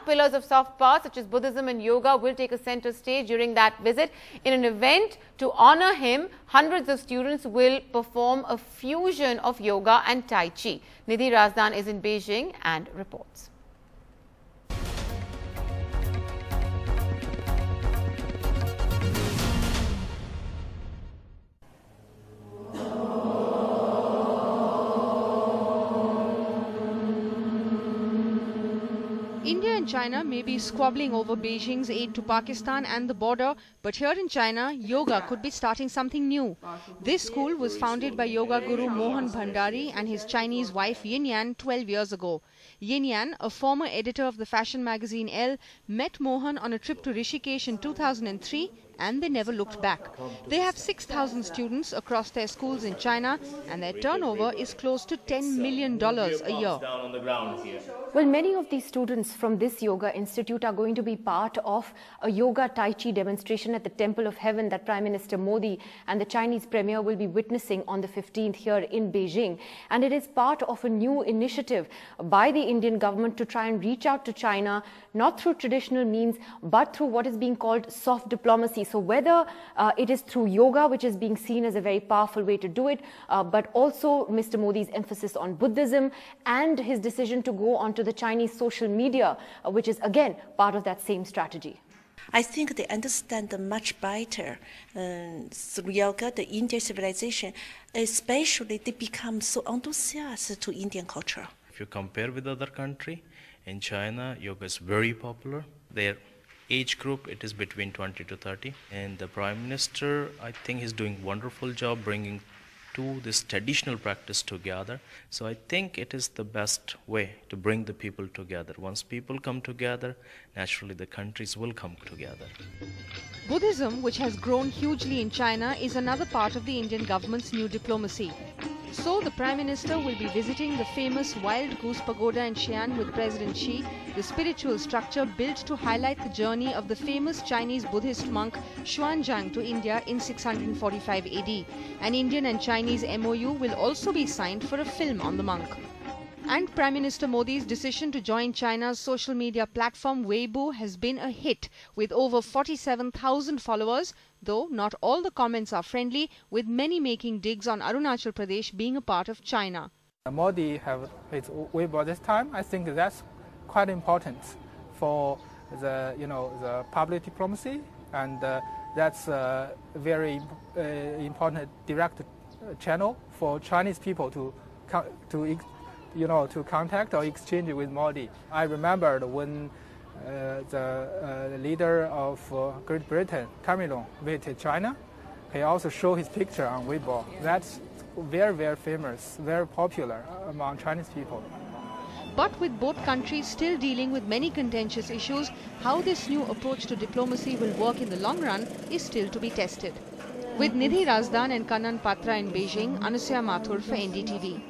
pillars of soft power such as Buddhism and yoga will take a center stage during that visit. In an event to honor him, hundreds of students will perform a fusion of yoga and Tai Chi. Nidhi Razdan is in Beijing and reports. India and China may be squabbling over Beijing's aid to Pakistan and the border, but here in China, yoga could be starting something new. This school was founded by yoga guru Mohan Bhandari and his Chinese wife Yin Yan 12 years ago. Yin Yan, a former editor of the fashion magazine Elle, met Mohan on a trip to Rishikesh in 2003 and they never looked back. They have 6,000 students across their schools in China and their turnover is close to $10 million a year. Well, many of these students from this yoga institute are going to be part of a yoga Tai Chi demonstration at the Temple of Heaven that Prime Minister Modi and the Chinese Premier will be witnessing on the 15th here in Beijing. And it is part of a new initiative by the Indian government to try and reach out to China, not through traditional means, but through what is being called soft diplomacy. So whether it is through yoga, which is being seen as a very powerful way to do it, but also Mr. Modi's emphasis on Buddhism and his decision to go onto the Chinese social media, which is again part of that same strategy. I think they understand much better through yoga, the Indian civilization, especially they become so enthusiastic to Indian culture. If you compare with other country, in China, yoga is very popular. Their age group, it is between 20 to 30. And the Prime Minister, I think he's doing a wonderful job bringing this traditional practice together. So I think it is the best way to bring the people together. Once people come together, naturally the countries will come together. Buddhism, which has grown hugely in China, is another part of the Indian government's new diplomacy. So the Prime Minister will be visiting the famous Wild Goose Pagoda in Xi'an with President Xi, the spiritual structure built to highlight the journey of the famous Chinese Buddhist monk Xuanzang to India in 645 AD. An Indian and Chinese MOU will also be signed for a film on the monk. And Prime Minister Modi's decision to join China's social media platform Weibo has been a hit with over 47,000 followers, though not all the comments are friendly, with many making digs on Arunachal Pradesh being a part of China. Modi have his Weibo this time. I think that's quite important for the the public diplomacy, and that's a very important direct channel for Chinese people to contact or exchange with Modi. I remembered when the leader of Great Britain, Cameron, visited China, he also showed his picture on Weibo. That's very, very famous, very popular among Chinese people. But with both countries still dealing with many contentious issues, how this new approach to diplomacy will work in the long run is still to be tested. With Nidhi Razdan and Kannan Patra in Beijing, Anusya Mathur for NDTV.